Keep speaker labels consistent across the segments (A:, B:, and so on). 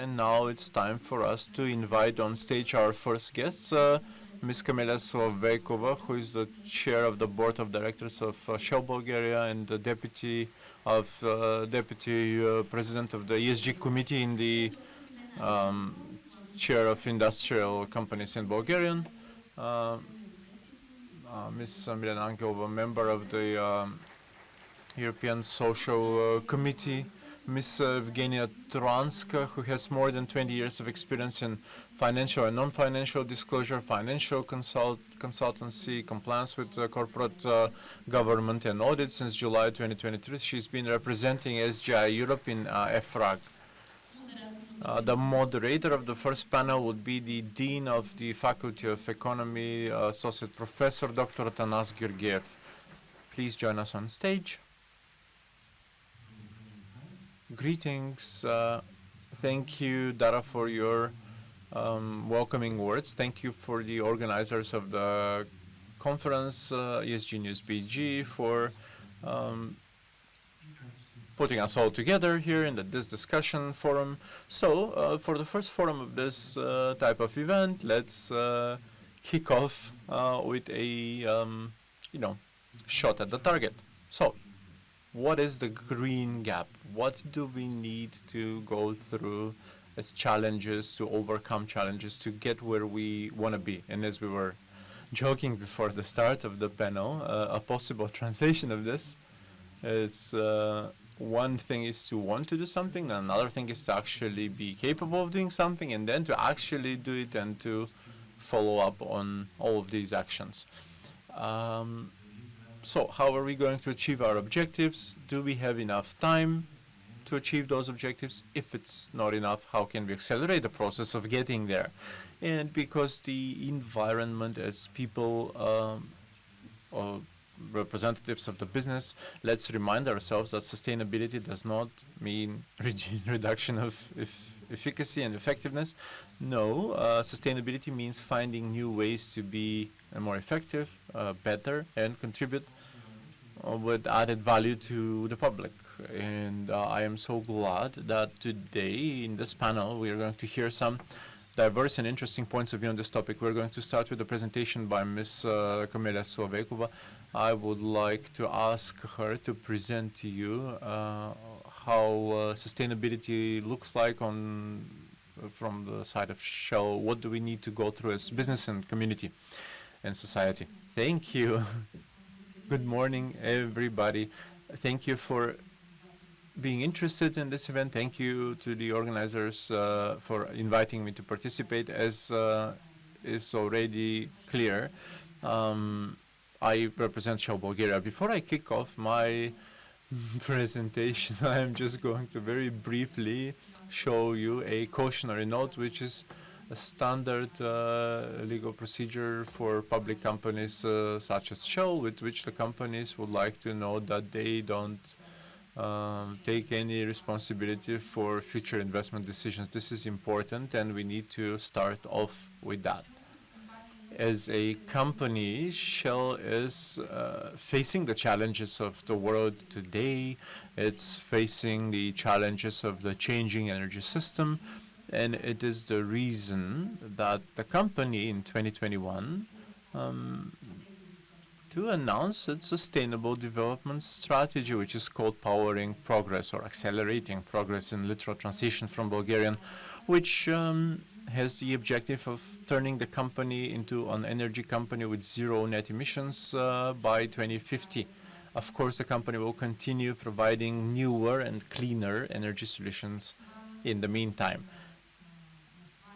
A: And now it's time for us to invite on stage our first guests, Ms. Kamila Slovekova, who is the chair of the board of directors of Shell Bulgaria and the deputy president of the ESG committee in the chair of industrial companies in Bulgarian. Ms. Milena Angelova, member of the European Social Committee. Ms. Evgenia Turanska, who has more than 20 years of experience in financial and non-financial disclosure, financial consultancy, compliance with corporate government and audit since July 2023. She's been representing SGI Europe in EFRAG. The moderator of the first panel would be the Dean of the Faculty of Economy, Associate Professor Dr. Atanas Georgiev. Please join us on stage. Greetings. Thank you, Dara, for your welcoming words. Thank you for the organizers of the conference, ESG News BG, for putting us all together here in this discussion forum. So, for the first forum of this type of event, let's kick off with a shot at the target. So, what is the green gap? What do we need to go through as challenges, to overcome challenges, to get where we want to be? And as we were joking before the start of the panel, a possible translation of this is one thing is to want to do something, and another thing is to actually be capable of doing something, and then to actually do it and to follow up on all of these actions. So how are we going to achieve our objectives? Do we have enough time to achieve those objectives? If it's not enough, how can we accelerate the process of getting there? And because the environment, as people or representatives of the business, let's remind ourselves that sustainability does not mean reduction of efficacy and effectiveness. No, sustainability means finding new ways to be more effective, better, and contribute with added value to the public. And I am so glad that today in this panel we are going to hear some diverse and interesting points of view on this topic. We're going to start with a presentation by Ms. Kamila Slovekova. I would like to ask her to present to you how sustainability looks like from the side of Shell. What do we need to go through as business and community and society? Thank you. Good morning, everybody. Thank you for being interested in this event. Thank you to the organizers for inviting me to participate. As is already clear, I represent Shell Bulgaria. Before I kick off my presentation, I'm just going to very briefly show you a cautionary note, which is a standard legal procedure for public companies such as Shell, with which the companies would like to know that they don't take any responsibility for future investment decisions. This is important, and we need to start off with that. As a company, Shell is facing the challenges of the world today. It's facing the challenges of the changing energy system, and it is the reason that the company in 2021 to announce its sustainable development strategy, which is called Powering Progress or Accelerating Progress in literal translation from Bulgarian, which has the objective of turning the company into an energy company with zero net emissions by 2050. Of course, the company will continue providing newer and cleaner energy solutions in the meantime.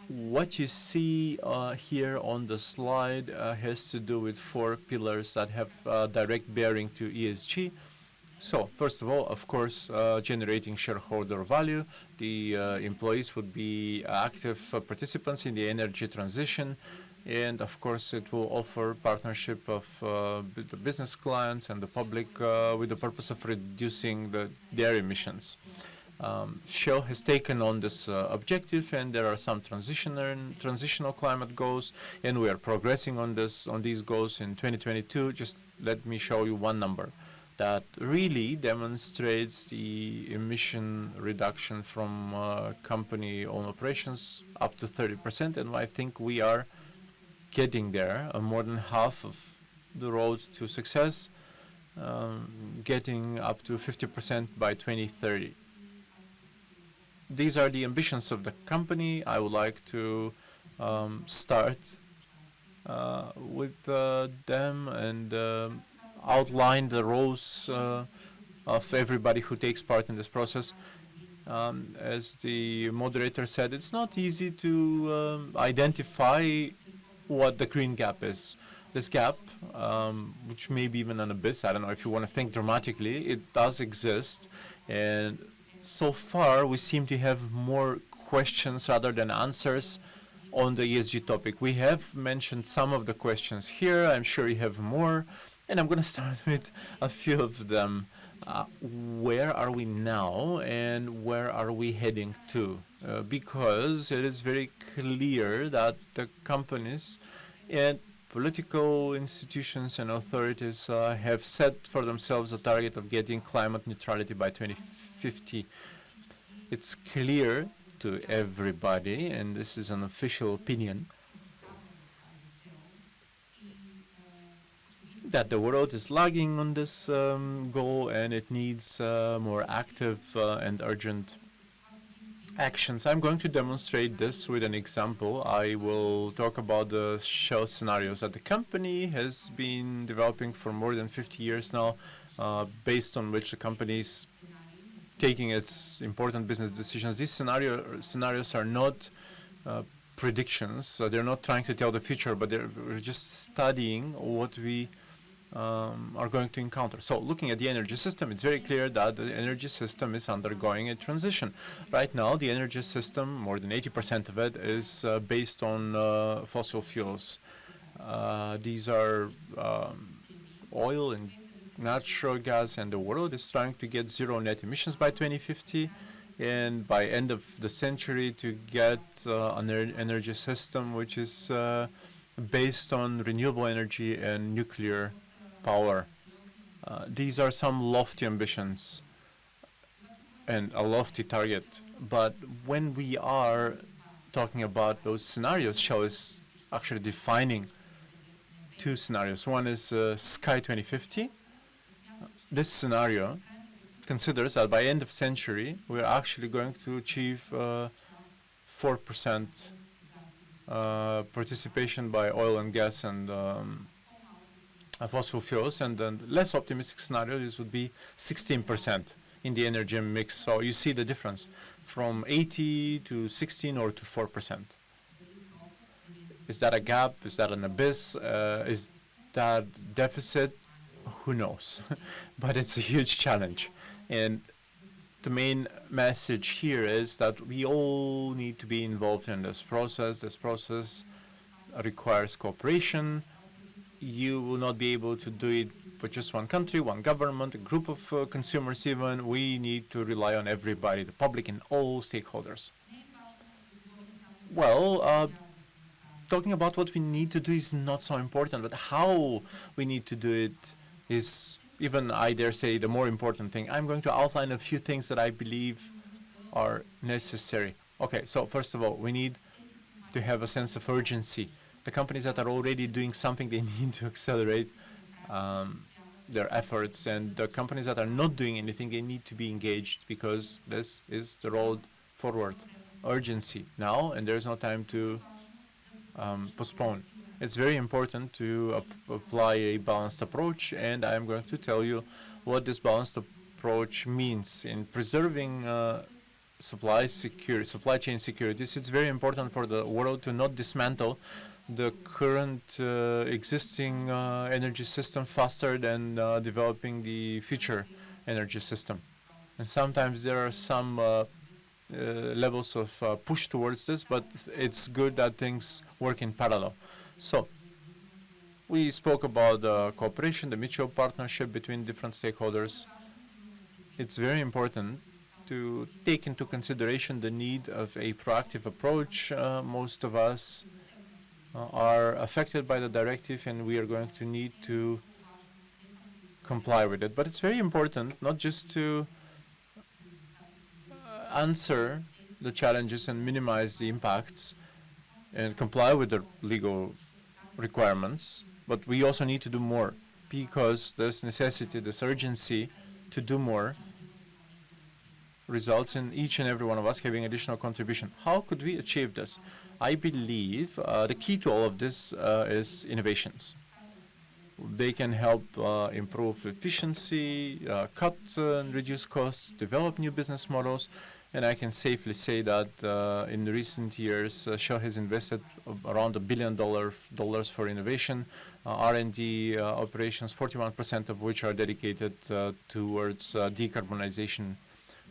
A: What you see here on the slide has to do with 4 pillars that have direct bearing to ESG. So, first of all, of course, generating shareholder value. The employees would be active participants in the energy transition, and of course, it will offer partnership of the business clients and the public with the purpose of reducing their emissions. Shell has taken on this objective, and there are some transitional climate goals, and we are progressing on these goals in 2022. Just let me show you one number. that really demonstrates the emission reduction from company-owned operations up to 30%, and I think we are getting there, more than half of the road to success, getting up to 50% by 2030. These are the ambitions of the company. I would like to start with them and outline the roles of everybody who takes part in this process. As the moderator said, it's not easy to identify what the green gap is. This gap, which may be even an abyss, I don't know if you want to think dramatically, it does exist. And so far, we seem to have more questions rather than answers on the ESG topic. We have mentioned some of the questions here. I'm sure you have more. And I'm going to start with a few of them. Where are we now and where are we heading to? Because it is very clear that the companies and political institutions and authorities have set for themselves a target of getting climate neutrality by 2050. It's clear to everybody, and this is an official opinion, that the world is lagging on this goal, and it needs more active and urgent actions. I'm going to demonstrate this with an example. I will talk about the Shell scenarios that the company has been developing for more than 50 years now, based on which the company is taking its important business decisions. These scenarios are not predictions. They're not trying to tell the future, but we're just studying what we are going to encounter. So looking at the energy system, it's very clear that the energy system is undergoing a transition. Right now, the energy system, more than 80% of it, is based on fossil fuels. These are oil and natural gas, and the world is trying to get zero net emissions by 2050, and by end of the century to get an energy system which is based on renewable energy and nuclear power. These are some lofty ambitions and a lofty target. But when we are talking about those scenarios, Shell is actually defining two scenarios. One is Sky 2050. This scenario considers that by end of century, we're actually going to achieve 4% participation by oil and gas and fossil fuels, and then less optimistic scenario, this would be 16% in the energy mix. So you see the difference from 80 to 16 or to 4%. Is that a gap? Is that an abyss? Is that deficit? Who knows? But it's a huge challenge. And the main message here is that we all need to be involved in this process. This process requires cooperation. You will not be able to do it with just one country, one government, a group of consumers even. We need to rely on everybody, the public and all stakeholders. Well, talking about what we need to do is not so important, but how we need to do it is even, I dare say, the more important thing. I'm going to outline a few things that I believe are necessary. Okay, so first of all, we need to have a sense of urgency. The companies that are already doing something, they need to accelerate their efforts, and the companies that are not doing anything, they need to be engaged, because this is the road forward. Urgency now, and there's no time to postpone. It's very important to apply a balanced approach, and I'm going to tell you what this balanced approach means in preserving supply chain security. It's very important for the world to not dismantle the current existing energy system faster than developing the future energy system. And sometimes there are some levels of push towards this, but it's good that things work in parallel. So we spoke about cooperation, the mutual partnership between different stakeholders. It's very important to take into consideration the need of a proactive approach. Most of us are affected by the directive, and we are going to need to comply with it. But it's very important not just to answer the challenges and minimize the impacts and comply with the legal requirements, but we also need to do more because this necessity, this urgency to do more results in each and every one of us having additional contribution. How could we achieve this? I believe the key to all of this is innovations. They can help improve efficiency, cut and reduce costs, develop new business models. And I can safely say that in the recent years, Shell has invested around $1 billion for innovation, R&D operations, 41% of which are dedicated towards decarbonization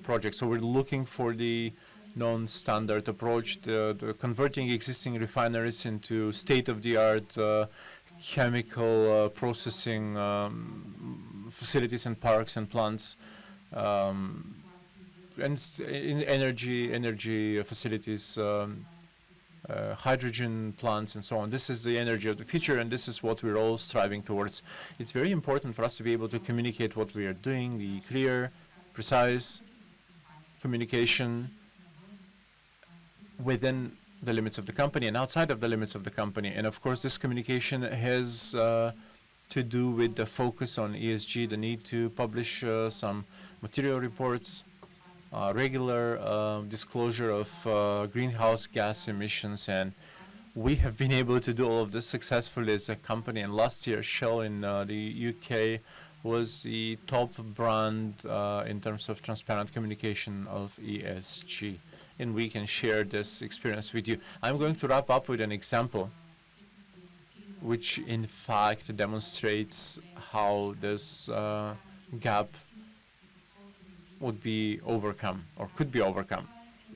A: projects. So we're looking for the non-standard approach, the converting existing refineries into state-of-the-art chemical processing facilities and parks and plants, and in energy facilities, hydrogen plants, and so on. This is the energy of the future, and this is what we're all striving towards. It's very important for us to be able to communicate what we are doing, the clear, precise communication within the limits of the company and outside of the limits of the company. And of course, this communication has to do with the focus on ESG, the need to publish some material reports, regular disclosure of greenhouse gas emissions, and we have been able to do all of this successfully as a company. And last year, Shell in the UK was the top brand in terms of transparent communication of ESG. And we can share this experience with you. I'm going to wrap up with an example which in fact demonstrates how this gap would be overcome or could be overcome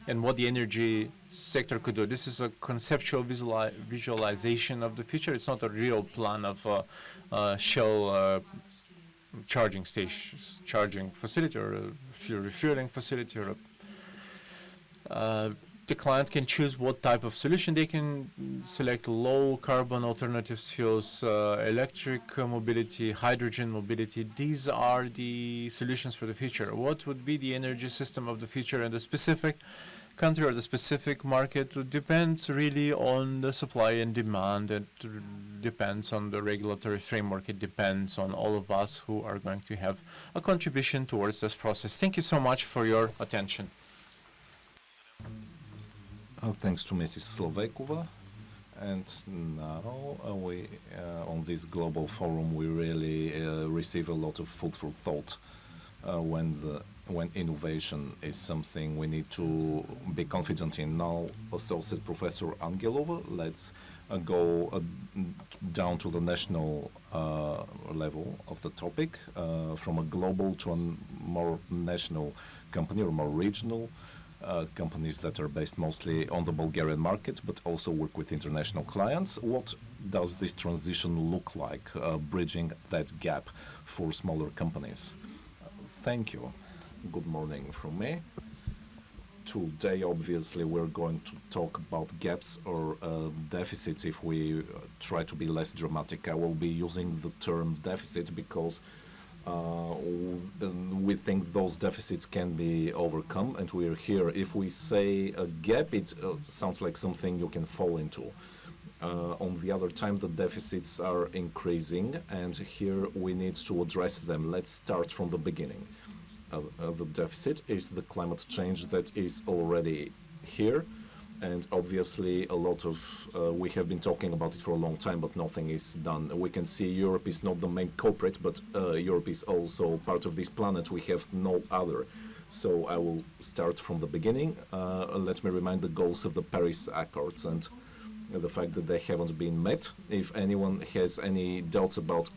A: and what the energy sector could do. This is a conceptual visualization of the future. It's not a real plan of Shell charging stations, charging facility or a refueling facility or the client can choose what type of solution. They can select low carbon alternatives fuels, electric mobility, hydrogen mobility. These are the solutions for the future. What would be the energy system of the future in the specific country or the specific market? It depends really on the supply and demand. It depends on the regulatory framework. It depends on all of us who are going to have a contribution towards this process. Thank you so much for your attention.
B: Thanks to Mrs. Slovakova. And now we, on this global forum, we really receive a lot of food for thought when innovation is something we need to be confident in. Now, Associate Professor Angelova, let's go down to the national level of the topic, from a global to a more national company or more regional companies that are based mostly on the Bulgarian market, but also work with international clients. What does this transition look like, bridging that gap for smaller companies? Thank you. Good morning from me. Today, obviously, we're going to talk about gaps or deficits if we try to be less dramatic. I will be using the term deficit because we think those deficits can be overcome, and we're here. If we say a gap, it sounds like something you can fall into. On the other time, the deficits are increasing, and here we need to address them. Let's start from the beginning. The deficit is the climate change that is already here. And obviously, a lot of, we have been talking about it for a long time, but nothing is done. We can see Europe is not the main culprit, but Europe is also part of this planet. We have no other. So I will start from the beginning. Let me remind the goals of the Paris Accords and the fact that they haven't been met. If anyone has any doubts about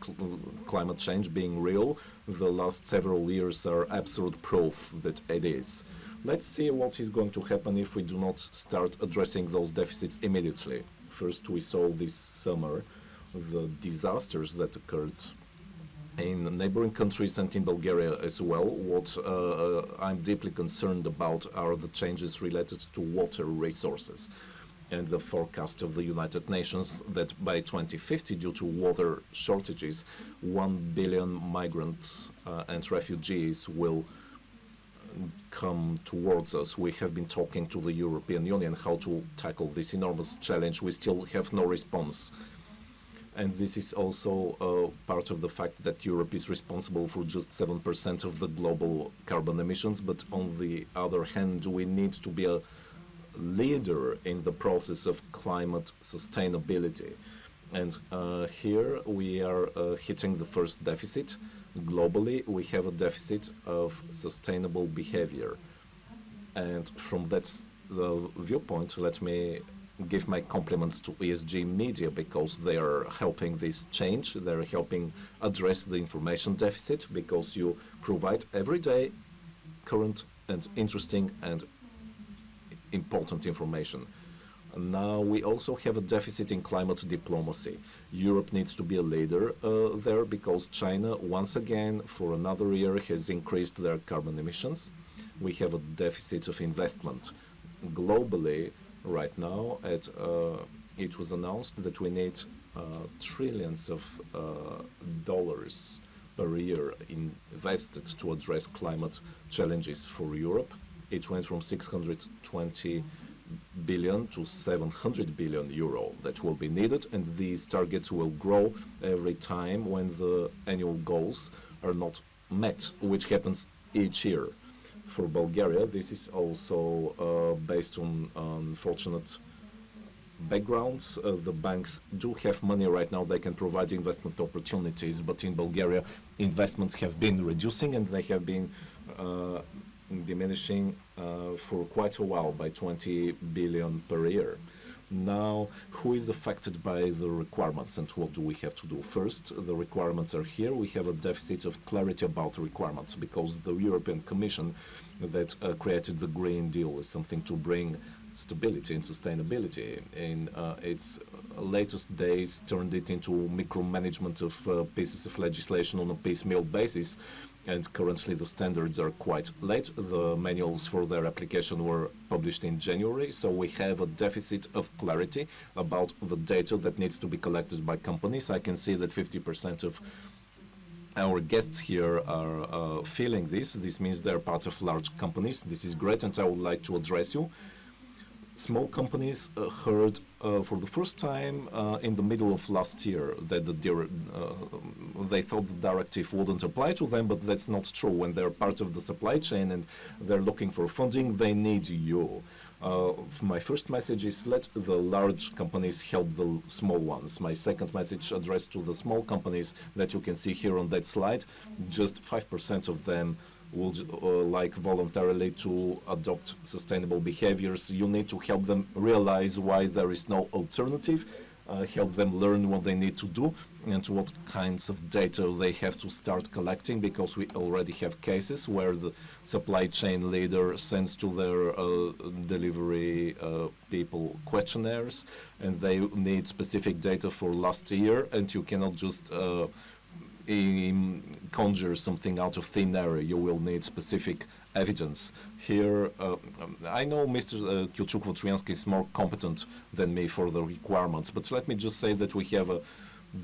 B: climate change being real, the last several years are absolute proof that it is. Let's see what is going to happen if we do not start addressing those deficits immediately. First, we saw this summer the disasters that occurred in neighboring countries and in Bulgaria as well. What I'm deeply concerned about are the changes related to water resources. and the forecast of the United Nations that by 2050, due to water shortages, 1 billion migrants and refugees will come towards us. We have been talking to the European Union how to tackle this enormous challenge. We still have no response. And this is also part of the fact that Europe is responsible for just 7% of the global carbon emissions. But on the other hand, we need to be a leader in the process of climate sustainability. And here we are hitting the first deficit. Globally, we have a deficit of sustainable behavior. And from that viewpoint, let me give my compliments to ESG media, because they are helping this change. They're helping address the information deficit, because you provide every day current and interesting and important information. Now we also have a deficit in climate diplomacy. Europe needs to be a leader there, because China, once again, for another year, has increased their carbon emissions. We have a deficit of investment. Globally, right now, it was announced that we need trillions of dollars per year invested to address climate challenges for Europe. It went from 620 billion to 700 billion euro that will be needed, and these targets will grow every time when the annual goals are not met, which happens each year. For Bulgaria, this is also based on unfortunate backgrounds. The banks do have money right now, they can provide investment opportunities, but in Bulgaria, investments have been reducing, and they have been diminishing for quite a while by 20 billion per year. Now, who is affected by the requirements, and what do we have to do? First, the requirements are here. We have a deficit of clarity about the requirements, because the European Commission that created the Green Deal is something to bring stability and sustainability. In its latest days, turned it into micromanagement of pieces of legislation on a piecemeal basis. And currently the standards are quite late. The manuals for their application were published in January, so we have a deficit of clarity about the data that needs to be collected by companies. I can see that 50% of our guests here are feeling this. This means they're part of large companies. This is great, and I would like to address you. Small companies heard for the first time in the middle of last year that they thought the directive wouldn't apply to them, but that's not true. When they're part of the supply chain and they're looking for funding, they need you. My first message is let the large companies help the small ones. My second message addressed to the small companies that you can see here on that slide, just 5% of them would like voluntarily to adopt sustainable behaviors. You need to help them realize why there is no alternative, help them learn what they need to do and what kinds of data they have to start collecting, because we already have cases where the supply chain leader sends to their delivery people questionnaires, and they need specific data for last year, and you cannot just conjure something out of thin air. You will need specific evidence. Here, I know Mr. Kielczuk-Wotrzyński is more competent than me for the requirements, but let me just say that we have a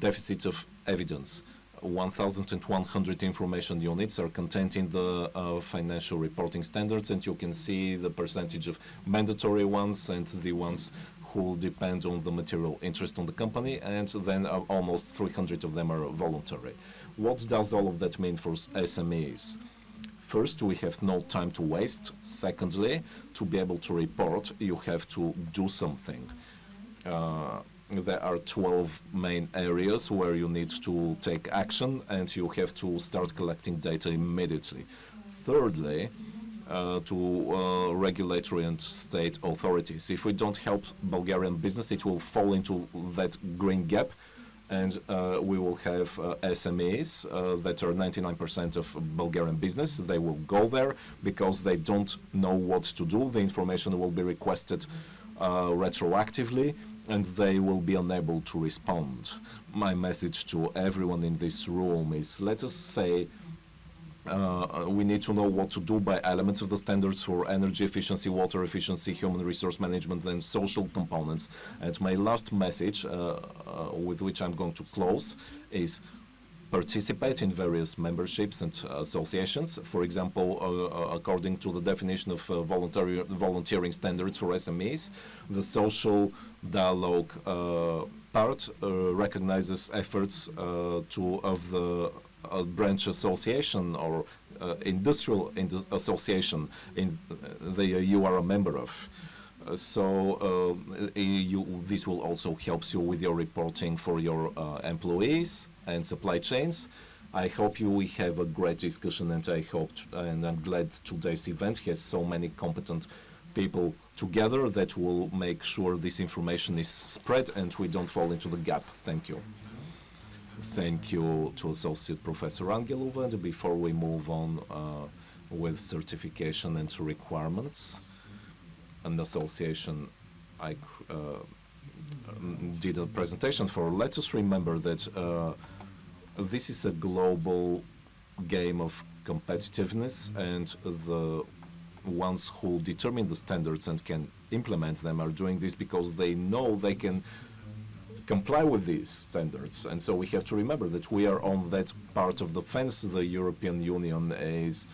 B: deficit of evidence. 1,100 information units are contained in the financial reporting standards, and you can see the percentage of mandatory ones and the ones who depend on the material interest on the company, and then almost 300 of them are voluntary. What does all of that mean for SMEs? First, we have no time to waste. Secondly, to be able to report, you have to do something. There are 12 main areas where you need to take action, and you have to start collecting data immediately. Thirdly, to regulatory and state authorities. If we don't help Bulgarian business, it will fall into that green gap, and we will have SMEs that are 99% of Bulgarian business. They will go there because they don't know what to do. The information will be requested retroactively, and they will be unable to respond. My message to everyone in this room is, let us say We need to know what to do by elements of the standards for energy efficiency, water efficiency, human resource management, and social components. And my last message, with which I'm going to close, is participate in various memberships and associations. For example, according to the definition of volunteering standards for SMEs, the social dialogue part recognizes efforts of the branch association or industrial association you are a member of. This will also help you with your reporting for your employees and supply chains. I hope you will have a great discussion, and I'm glad today's event has so many competent people together that will make sure this information is spread and we don't fall into the gap. Thank you. Thank you to Associate Professor Angelova. And before we move on with certification and requirements, an association did a presentation for. Let us remember that this is a global game of competitiveness, and the ones who determine the standards and can implement them are doing this because they know they can comply with these standards. And so we have to remember that we are on that part of the fence. The European Union is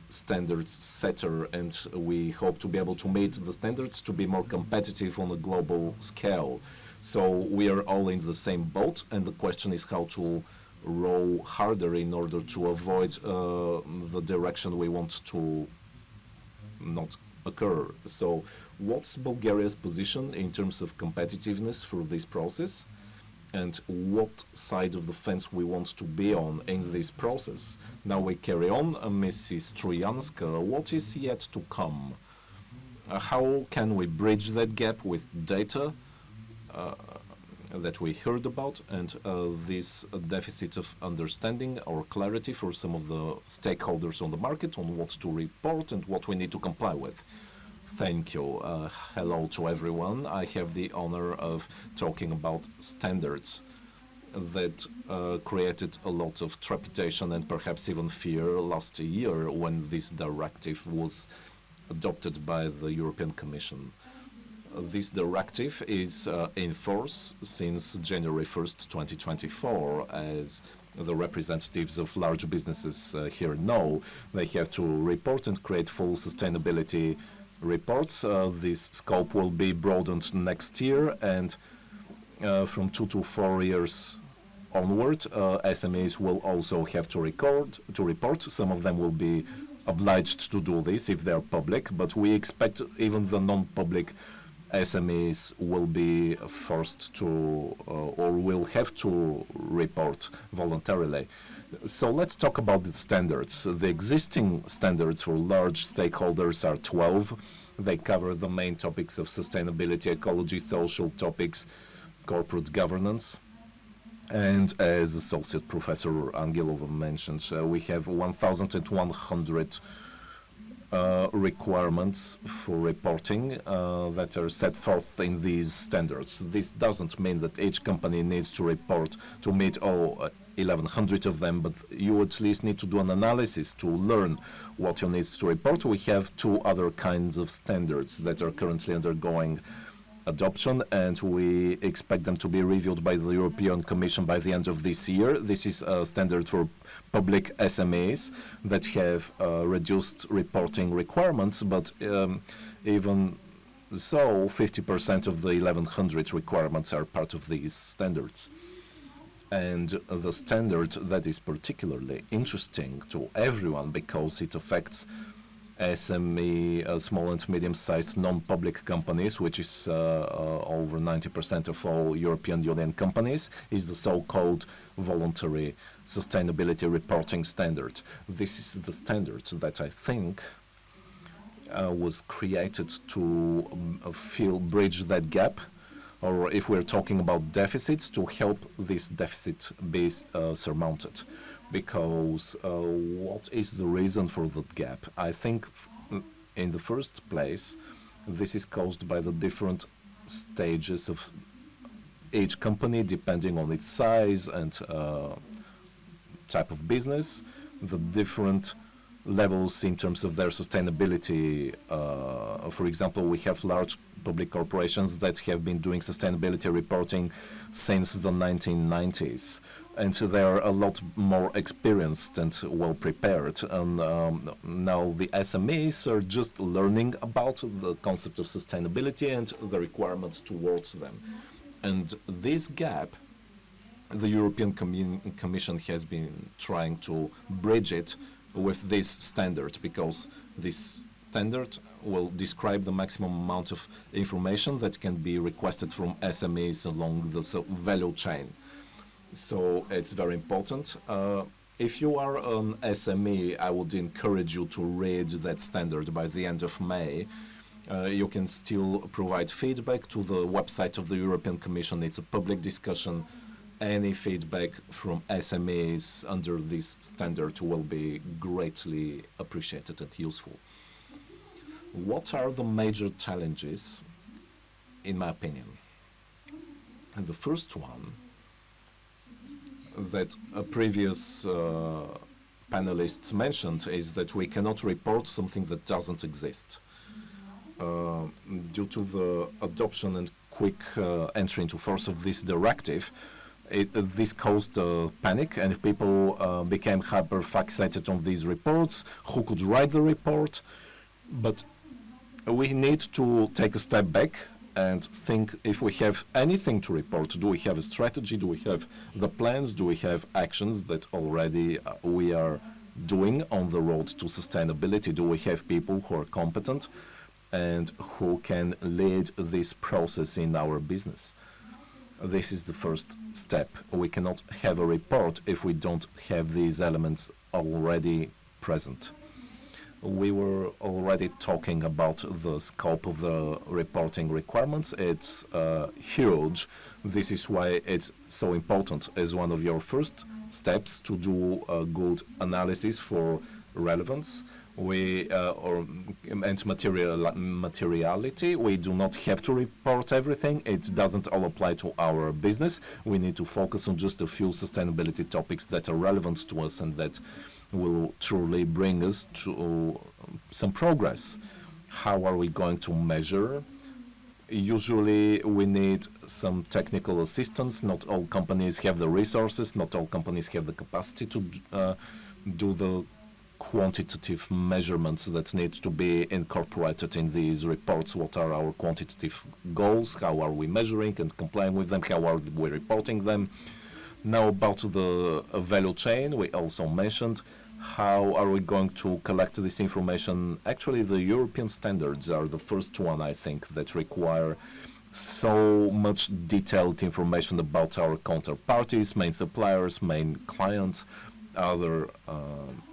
B: standards setter, and we hope to be able to meet the standards to be more competitive on a global scale. So we are all in the same boat, and the question is how to row harder in order to avoid the direction we want to not occur. So what's Bulgaria's position in terms of competitiveness for this process, and what side of the fence we want to be on in this process? Now we carry on. Mrs. Trojanska, what is yet to come? How can we bridge that gap with data that we heard about, and this deficit of understanding or clarity for some of the stakeholders on the market on what to report and what we need to comply with? Thank you. Hello to everyone. I have the honor of talking about standards that created a lot of trepidation and perhaps even fear last year when this directive was adopted by the European Commission. This directive is in force since January 1st, 2024, as the representatives of large businesses here know. They have to report and create full sustainability reports. This scope will be broadened next year, and from 2 to 4 years onward, SMEs will also have to report. Some of them will be obliged to do this if they're public, but we expect even the non-public SMEs will be forced to or will have to report voluntarily. So let's talk about the standards. The existing standards for large stakeholders are 12. They cover the main topics of sustainability, ecology, social topics, corporate governance. And as Associate Professor Angelova mentioned, we have 1,100 requirements for reporting that are set forth in these standards. This doesn't mean that each company needs to report to meet all 1,100 of them, but you at least need to do an analysis to learn what you need to report. We have 2 other kinds of standards that are currently undergoing adoption, and we expect them to be reviewed by the European Commission by the end of this year. This is a standard for public SMEs that have reduced reporting requirements, but even so, 50% of the 1,100 requirements are part of these standards. And the standard that is particularly interesting to everyone because it affects SME, small and medium-sized non-public companies, which is over 90% of all European Union companies, is the so-called voluntary sustainability reporting standard. This is the standard that I think was created to bridge that gap, or if we're talking about deficits, to help this deficit be surmounted. Because what is the reason for that gap? I think in the first place, this is caused by the different stages of each company depending on its size and type of business, the different levels in terms of their sustainability. For example, we have large public corporations that have been doing sustainability reporting since the 1990s. And so they are a lot more experienced and well prepared. And now the SMEs are just learning about the concept of sustainability and the requirements towards them. And this gap, the European Commission has been trying to bridge it with this standard, because this standard will describe the maximum amount of information that can be requested from SMEs along the value chain. So it's very important. If you are an SME, I would encourage you to read that standard by the end of May. You can still provide feedback to the website of the European Commission. It's a public discussion. Any feedback from SMEs under this standard will be greatly appreciated and useful. What are the major challenges, in my opinion? And the first one that a previous panelists mentioned is that we cannot report something that doesn't exist. Due to the adoption and quick entry into force of this directive, this caused panic, and people became hyper-fixated on these reports, who could write the report. But we need to take a step back and think if we have anything to report. Do we have a strategy? Do we have the plans? Do we have actions that already we are doing on the road to sustainability? Do we have people who are competent and who can lead this process in our business? This is the first step. We cannot have a report if we don't have these elements already present. We were already talking about the scope of the reporting requirements. It's huge. This is why it's so important as one of your first steps to do a good analysis for relevance. And materiality. We do not have to report everything. It doesn't all apply to our business. We need to focus on just a few sustainability topics that are relevant to us and that will truly bring us to some progress. How are we going to measure? Usually we need some technical assistance. Not all companies have the resources. Not all companies have the capacity to do the quantitative measurements that need to be incorporated in these reports. What are our quantitative goals? How are we measuring and complying with them? How are we reporting them? Now about the value chain, we also mentioned how are we going to collect this information. Actually, the European standards are the first one, I think, that require so much detailed information about our counterparties, main suppliers, main clients, other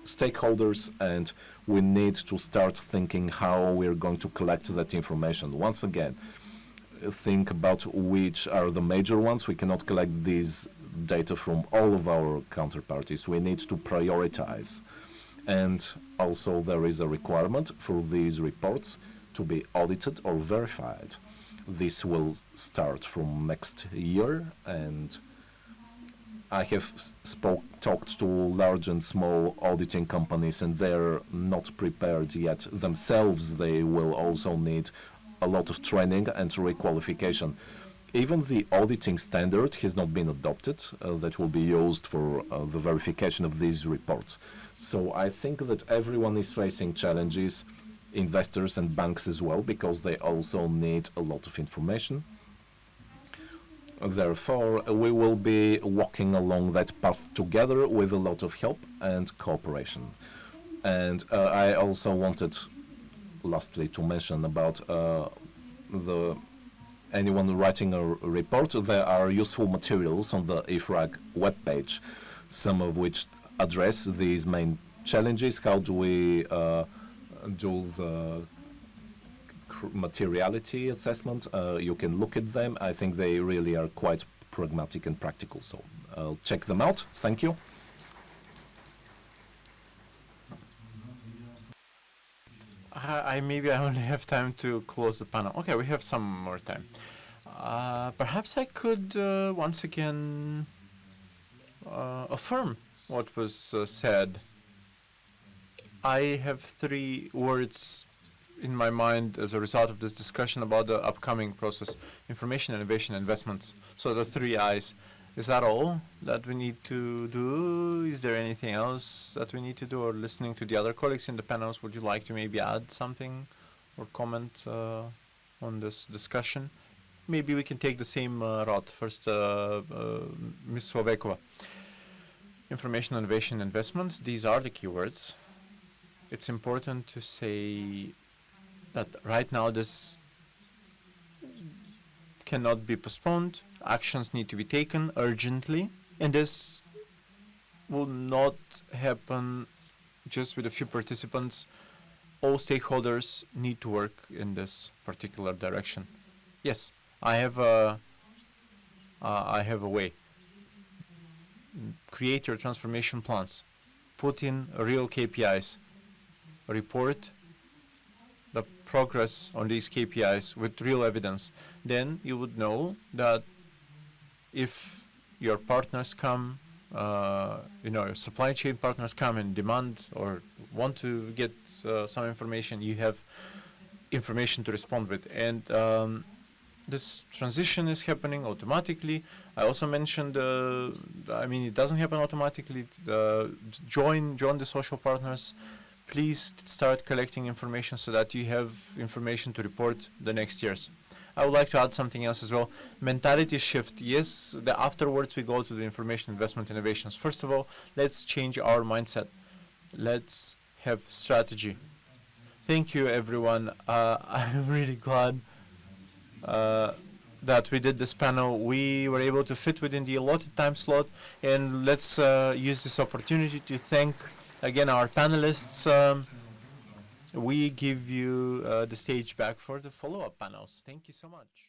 B: stakeholders, and we need to start thinking how we're going to collect that information. Once again, think about which are the major ones. We cannot collect these data from all of our counterparties. We need to prioritize. And also there is a requirement for these reports to be audited or verified. This will start from next year, and I have talked to large and small auditing companies, and they're not prepared yet themselves. They will also need a lot of training and requalification. Even the auditing standard has not been adopted that will be used for the verification of these reports. So I think that everyone is facing challenges, investors and banks as well, because they also need a lot of information. Therefore, we will be walking along that path together with a lot of help and cooperation. And I also wanted, lastly, to mention about anyone writing a report. There are useful materials on the IFRAG webpage, some of which address these main challenges. How do we do the materiality assessment? You can look at them. I think they really are quite pragmatic and practical. So check them out. Thank you.
A: Maybe I only have time to close the panel. Okay, we have some more time. Perhaps I could once again affirm what was said. I have three words in my mind as a result of this discussion about the upcoming process: information, innovation, investments. So the three I's. Is that all that we need to do? Is there anything else that we need to do? Or listening to the other colleagues in the panels, would you like to maybe add something or comment on this discussion? Maybe we can take the same route. First, Ms. Slovekova. Information, innovation, investments. These are the keywords. It's important to say that right now this cannot be postponed. Actions need to be taken urgently, and this will not happen just with a few participants. All stakeholders need to work in this particular direction. Yes, I have a way. Create your transformation plans. Put in real KPIs. Report the progress on these KPIs with real evidence. Then you would know that if your partners come, your supply chain partners come and demand or want to get some information, you have information to respond with. And this transition is happening automatically. I also mentioned, it doesn't happen automatically. Join the social partners. Please start collecting information so that you have information to report the next years. I would like to add something else as well. Mentality shift. Yes, afterwards we go to the information, investment, innovations. First of all, let's change our mindset. Let's have strategy. Thank you, everyone. I'm really glad that we did this panel. We were able to fit within the allotted time slot, and let's use this opportunity to thank again our panelists. We give you the stage back for the follow-up panels. Thank you so much.